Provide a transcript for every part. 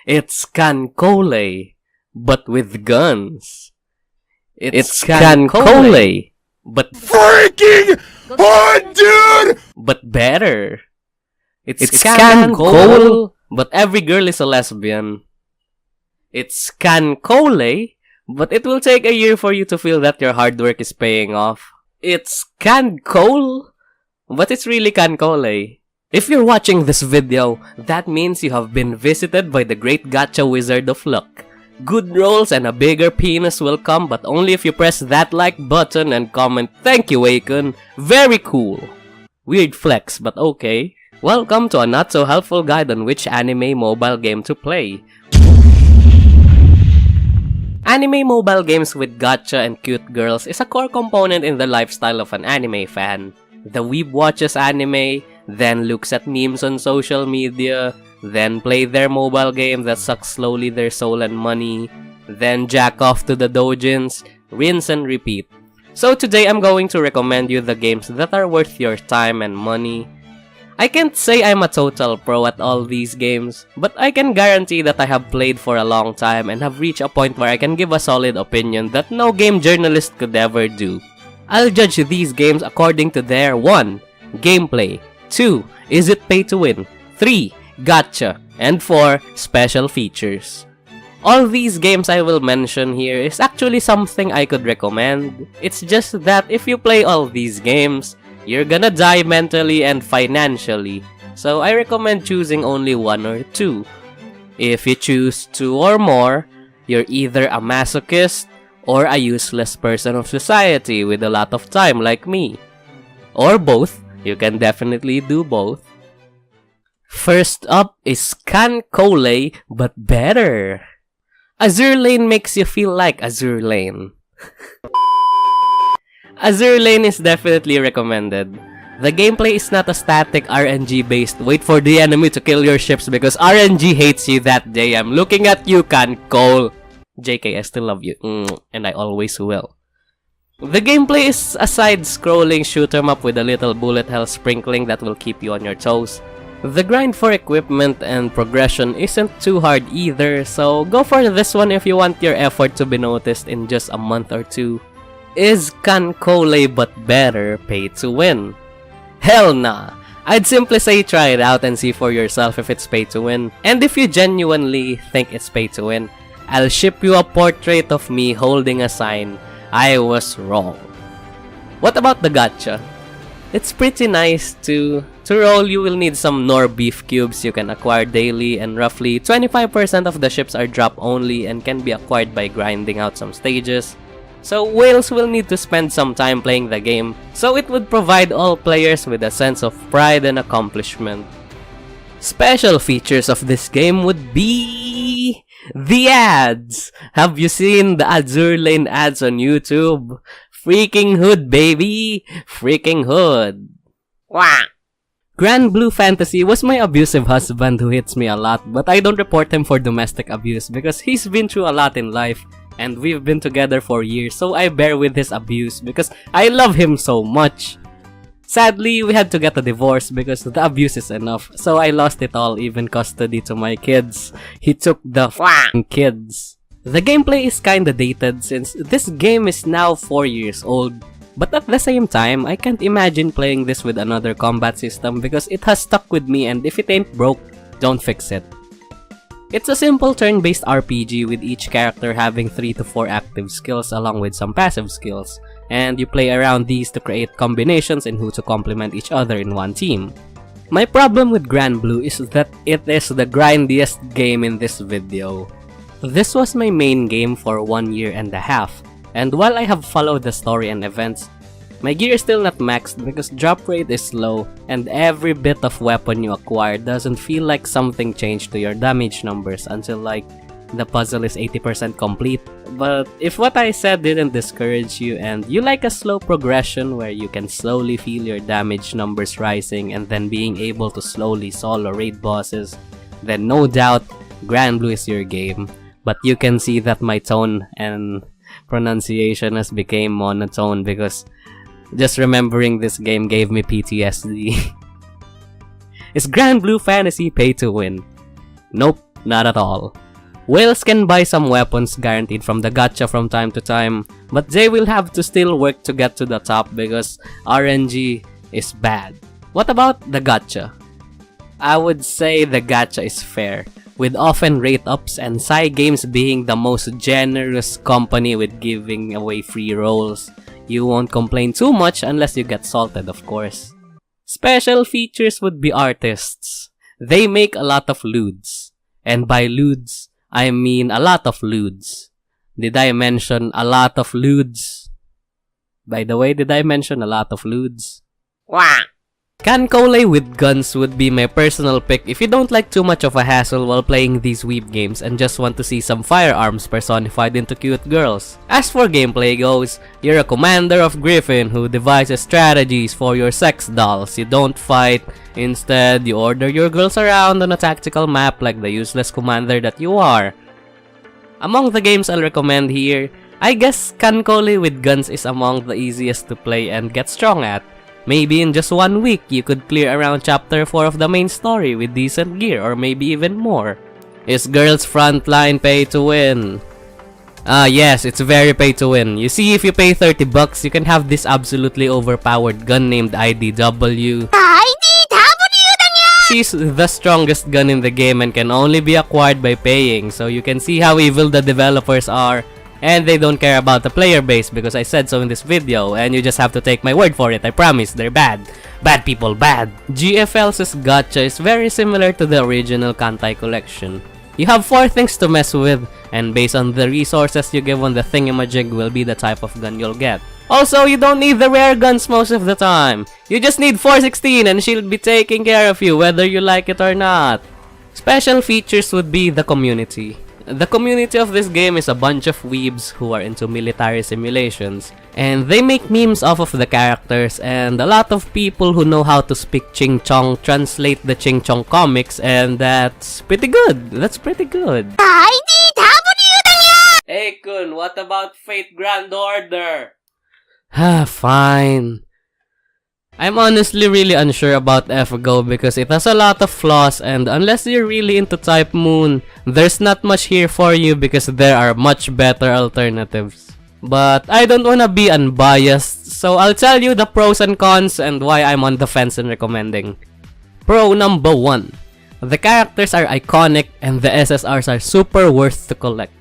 It's Cancole, but with guns. It's Cancole, but Freaking hood, dude! but better. It's Cancole, but every girl is a lesbian. It's Cancole, but it will take a year for you to feel that your hard work is paying off. It's Cancole, but it's really Cancole. If you're watching this video, that means you have been visited by the great gacha wizard of luck. Good rolls and a bigger penis will come, but only if you press that like button and comment "Thank you, Akon." Very cool. Weird flex, but okay. Welcome to a not so helpful guide on which anime mobile game to play. Anime mobile games with gacha and cute girls is a core component in the lifestyle of an anime fan. The weeb watches anime, then looks at memes on social media, then play their mobile game that sucks slowly their soul and money, then jack off to the doujins, rinse and repeat. So today I'm going to recommend you the games that are worth your time and money. I can't say I'm a total pro at all these games, but I can guarantee that I have played for a long time and have reached a point where I can give a solid opinion that no game journalist could ever do. I'll judge these games according to their 1. Gameplay, 2. Is it pay to win, 3. Gacha, and 4. Special features. All these games I will mention here is actually something I could recommend. It's just that if you play all these games, you're gonna die mentally and financially. So I recommend choosing only 1 or 2. If you choose 2 or more, you're either a masochist or a useless person of society with a lot of time like me. Or both. You can definitely do both. First up is Cancole, but better. Azur Lane makes you feel like Azur Lane. Azur Lane is definitely recommended. The gameplay is not a static RNG based wait for the enemy to kill your ships because RNG hates you that day. I'm looking at you, Cancole. JK, I still love you. And I always will. The gameplay is a side-scrolling shoot-em-up with a little bullet hell sprinkling that will keep you on your toes. The grind for equipment and progression isn't too hard either, so go for this one if you want your effort to be noticed in just a month or 2. Is Cancole but better pay to win? Hell nah! I'd simply say try it out and see for yourself if it's pay to win. And if you genuinely think it's pay to win, I'll ship you a portrait of me holding a sign, "I was wrong." What about the gacha? It's pretty nice too. To roll, you will need some Nor beef cubes you can acquire daily, and roughly 25% of the ships are drop only and can be acquired by grinding out some stages. So whales will need to spend some time playing the game, so it would provide all players with a sense of pride and accomplishment. Special features of this game would be the ads. Have you seen the Azur Lane ads on YouTube? Freaking hood, baby! Freaking hood! Wah! Grand Blue Fantasy was my abusive husband who hits me a lot, but I don't report him for domestic abuse because he's been through a lot in life and we've been together for years, so I bear with his abuse because I love him so much. Sadly, we had to get a divorce because the abuse is enough, so I lost it all, even custody to my kids. He took the f***ing kids. The gameplay is kinda dated since this game is now 4 years old. But at the same time, I can't imagine playing this with another combat system because it has stuck with me, and if it ain't broke, don't fix it. It's a simple turn-based RPG with each character having 3 to 4 active skills along with some passive skills, and you play around these to create combinations in who to complement each other in one team. My problem with Grand Blue is that it is the grindiest game in this video. This was my main game for 1.5 years, and while I have followed the story and events, my gear is still not maxed because drop rate is low and every bit of weapon you acquire doesn't feel like something changed to your damage numbers until like the puzzle is 80% complete. But if what I said didn't discourage you and you like a slow progression where you can slowly feel your damage numbers rising and then being able to slowly solo raid bosses, then no doubt Grand Blue is your game. But you can see that my tone and pronunciation has become monotone because just remembering this game gave me PTSD. Is Grand Blue Fantasy pay to win? Nope. Not at all. Whales can buy some weapons guaranteed from the gacha from time to time, but they will have to still work to get to the top because RNG is bad. What about the gacha? I would say the gacha is fair, with often rate ups and Cygames being the most generous company with giving away free rolls. You won't complain too much unless you get salted, of course. Special features would be artists. They make a lot of lewds. And by lewds, I mean a lot of lewds. Did I mention a lot of lewds? By the way, did I mention a lot of lewds? Wah! Cancole with guns would be my personal pick if you don't like too much of a hassle while playing these weeb games and just want to see some firearms personified into cute girls. As for gameplay goes, you're a commander of Griffin who devises strategies for your sex dolls. You don't fight, instead you order your girls around on a tactical map like the useless commander that you are. Among the games I'll recommend here, I guess Cancole with guns is among the easiest to play and get strong at. Maybe in just 1 week, you could clear around chapter 4 of the main story with decent gear or maybe even more. Is Girls Frontline pay to win? Yes, it's very pay to win. You see, if you pay $30, you can have this absolutely overpowered gun named IDW. She's the strongest gun in the game and can only be acquired by paying, so you can see how evil the developers are. And they don't care about the player base because I said so in this video, and you just have to take my word for it. I promise, they're bad. Bad people, bad. GFL's gacha is very similar to the original Kantai collection. You have 4 things to mess with, and based on the resources you give on the thingamajig will be the type of gun you'll get. Also, you don't need the rare guns most of the time. You just need 416 and she'll be taking care of you whether you like it or not. Special features would be the community. The community of this game is a bunch of weebs who are into military simulations, and they make memes off of the characters, and a lot of people who know how to speak Ching Chong translate the Ching Chong comics, and that's pretty good. That's pretty good. Hey Kun, what about Fate Grand Order? Fine. I'm honestly really unsure about FGO because it has a lot of flaws, and unless you're really into Type Moon, there's not much here for you because there are much better alternatives. But I don't wanna be unbiased, so I'll tell you the pros and cons and why I'm on the fence in recommending. Pro number 1. The characters are iconic and the SSRs are super worth to collect.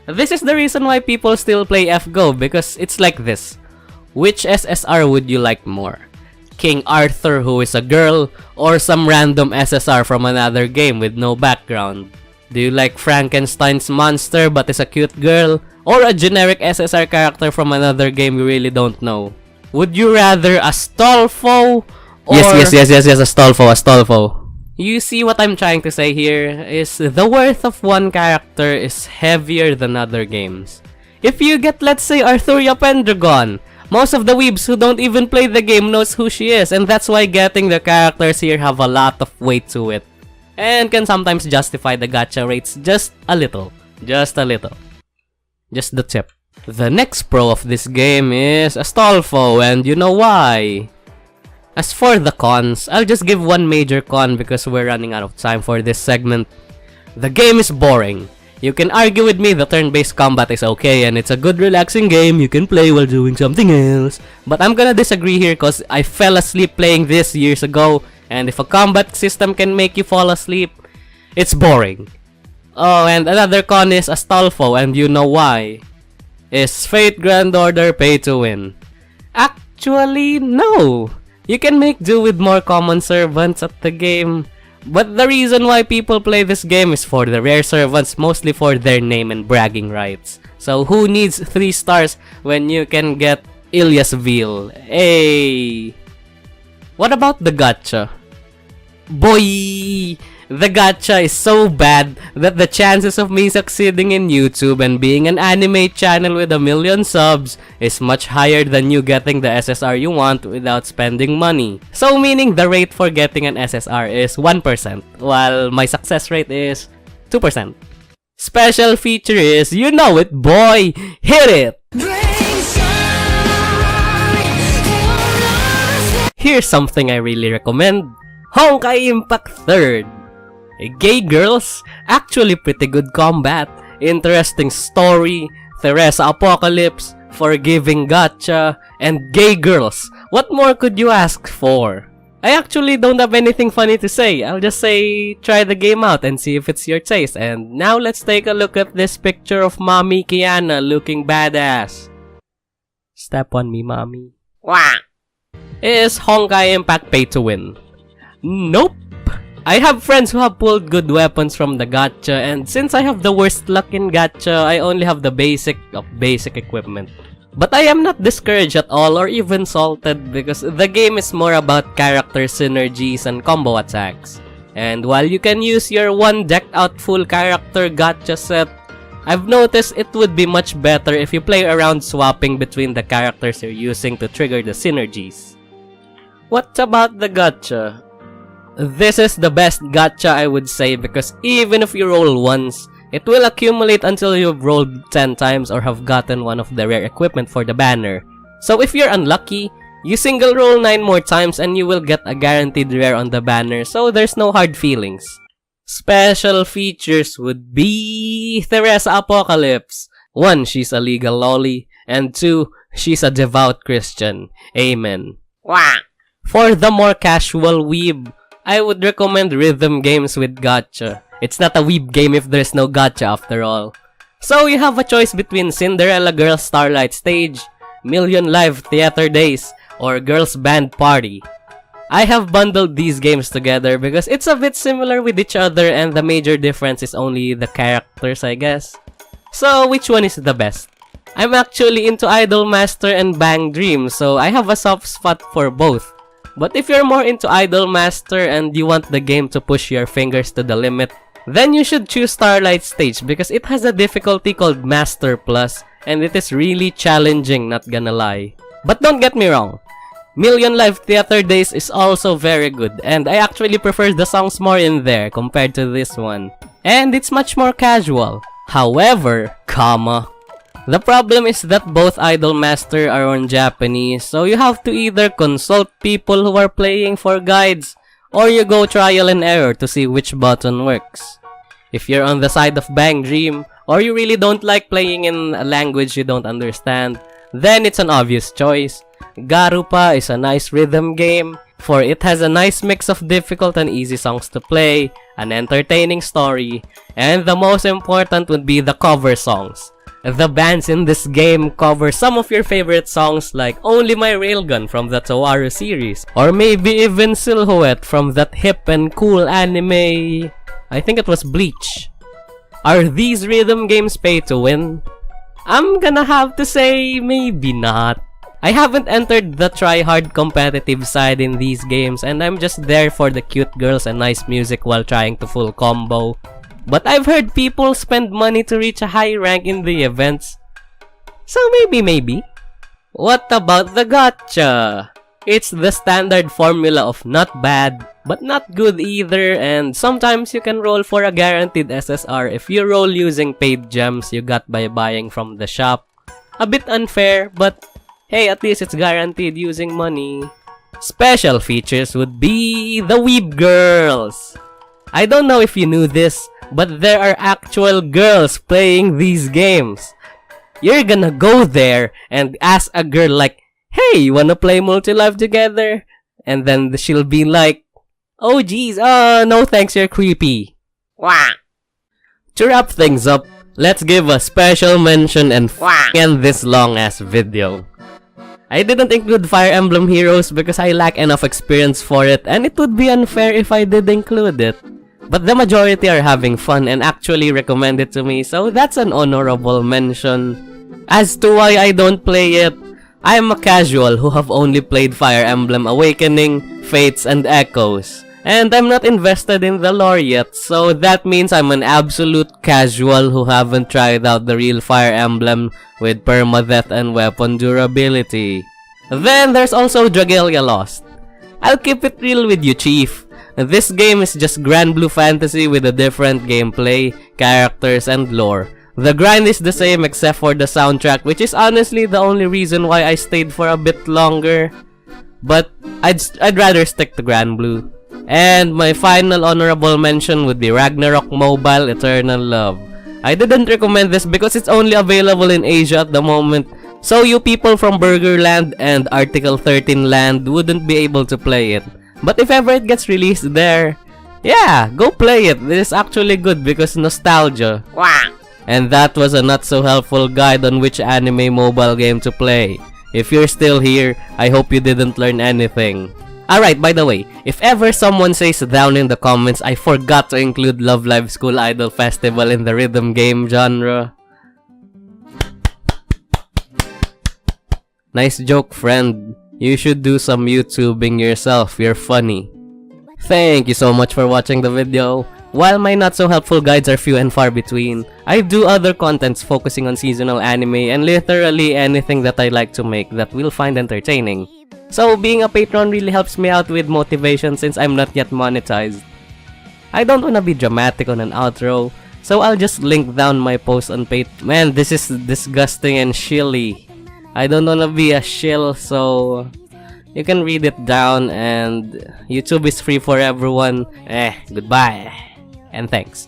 This is the reason why people still play FGO because it's like this. Which SSR would you like more? King Arthur who is a girl, or some random SSR from another game with no background? Do you like Frankenstein's monster but is a cute girl, or a generic SSR character from another game you really don't know? Would you rather a Stolfo or... Yes, a Stolfo. You see what I'm trying to say here is the worth of one character is heavier than other games. If you get, let's say, Arthuria Pendragon, most of the weebs who don't even play the game knows who she is, and that's why getting the characters here have a lot of weight to it. And can sometimes justify the gacha rates just a little. Just a little. Just the tip. The next pro of this game is Astolfo, and you know why. As for the cons, I'll just give one major con because we're running out of time for this segment. The game is boring. You can argue with me the turn-based combat is okay and it's a good relaxing game you can play while doing something else. But I'm gonna disagree here cause I fell asleep playing this years ago, and if a combat system can make you fall asleep, it's boring. Oh, and another con is Astolfo, and you know why. Is Fate Grand Order pay to win? Actually, no. You can make do with more common servants at the game. But the reason why people play this game is for the rare servants, mostly for their name and bragging rights. So who needs 3 stars when you can get Ilias Veal? Hey! What about the gacha? Boy! The gacha is so bad that the chances of me succeeding in YouTube and being an anime channel with 1 million subs is much higher than you getting the SSR you want without spending money. So meaning the rate for getting an SSR is 1%, while my success rate is 2%. Special feature is, you know it boy, hit it! Here's something I really recommend, Honkai Impact 3rd. Gay girls? Actually pretty good combat, interesting story, Theresa Apocalypse, forgiving gacha, and gay girls. What more could you ask for? I actually don't have anything funny to say. I'll just say try the game out and see if it's your taste. And now let's take a look at this picture of Mommy Kiana looking badass. Step on me, Mommy. Wah! Is Honkai Impact pay to win? Nope. I have friends who have pulled good weapons from the gacha, and since I have the worst luck in gacha, I only have the basic of basic equipment. But I am not discouraged at all or even salted because the game is more about character synergies and combo attacks. And while you can use your one decked out full character gacha set, I've noticed it would be much better if you play around swapping between the characters you're using to trigger the synergies. What about the gacha? This is the best gacha I would say because even if you roll once, it will accumulate until you've rolled 10 times or have gotten one of the rare equipment for the banner. So if you're unlucky, you single roll 9 more times and you will get a guaranteed rare on the banner, so there's no hard feelings. Special features would be Theresa Apocalypse. 1. She's a legal lolly, and 2. She's a devout Christian. Amen. Wah! For the more casual weeb, I would recommend rhythm games with gacha. It's not a weeb game if there's no gacha after all. So you have a choice between Cinderella Girls Starlight Stage, Million Live Theater Days, or Girls Band Party. I have bundled these games together because it's a bit similar with each other and the major difference is only the characters, I guess. So which one is the best? I'm actually into Idolmaster and Bang Dream, so I have a soft spot for both. But if you're more into Idolmaster and you want the game to push your fingers to the limit, then you should choose Starlight Stage because it has a difficulty called Master Plus and it is really challenging, not gonna lie. But don't get me wrong, Million Live Theater Days is also very good and I actually prefer the songs more in there compared to this one. And it's much more casual. However, the problem is that both Idolmaster are on Japanese, so you have to either consult people who are playing for guides, or you go trial and error to see which button works. If you're on the side of Bang Dream, or you really don't like playing in a language you don't understand, then it's an obvious choice. Garupa is a nice rhythm game, for it has a nice mix of difficult and easy songs to play, an entertaining story, and the most important would be the cover songs. The bands in this game cover some of your favorite songs like Only My Railgun from the Towaru series, or maybe even Silhouette from that hip and cool anime, I think it was Bleach. Are these rhythm games pay to win? I'm gonna have to say maybe not. I haven't entered the try-hard competitive side in these games and I'm just there for the cute girls and nice music while trying to full combo. But I've heard people spend money to reach a high rank in the events. So maybe. What about the gacha? It's the standard formula of not bad, but not good either, and sometimes you can roll for a guaranteed SSR if you roll using paid gems you got by buying from the shop. A bit unfair, but hey, at least it's guaranteed using money. Special features would be the Weeb Girls. I don't know if you knew this, but there are actual girls playing these games. You're gonna go there and ask a girl like, hey, you wanna play multi-live together? And then she'll be like, oh geez, no thanks, you're creepy. Wah! To wrap things up, let's give a special mention and end this long ass video. I didn't include Fire Emblem Heroes because I lack enough experience for it and it would be unfair if I did include it. But the majority are having fun and actually recommend it to me, so that's an honorable mention. As to why I don't play it, I am a casual who have only played Fire Emblem Awakening, Fates, and Echoes. And I'm not invested in the lore yet, so that means I'm an absolute casual who haven't tried out the real Fire Emblem with permadeath and weapon durability. Then there's also Dragalia Lost. I'll keep it real with you, Chief. This game is just Grand Blue Fantasy with a different gameplay, characters, and lore. The grind is the same except for the soundtrack, which is honestly the only reason why I stayed for a bit longer. But I'd rather stick to Grand Blue. And my final honorable mention would be Ragnarok Mobile Eternal Love. I didn't recommend this because it's only available in Asia at the moment, so you people from Burgerland and Article 13 land wouldn't be able to play it. But if ever it gets released there, yeah, go play it. This is actually good because nostalgia. And that was a not so helpful guide on which anime mobile game to play. If you're still here, I hope you didn't learn anything. Alright, by the way, if ever someone says down in the comments I forgot to include Love Live School Idol Festival in the rhythm game genre. Nice joke, friend. You should do some YouTubing yourself, you're funny. Thank you so much for watching the video. While my not so helpful guides are few and far between, I do other contents focusing on seasonal anime and literally anything that I like to make that we'll find entertaining. So being a patron really helps me out with motivation since I'm not yet monetized. I don't wanna be dramatic on an outro, so I'll just link down my post on Patreon. Man, this is disgusting and shilly. I don't wanna be a shill, so you can read it down, and YouTube is free for everyone. Goodbye and thanks.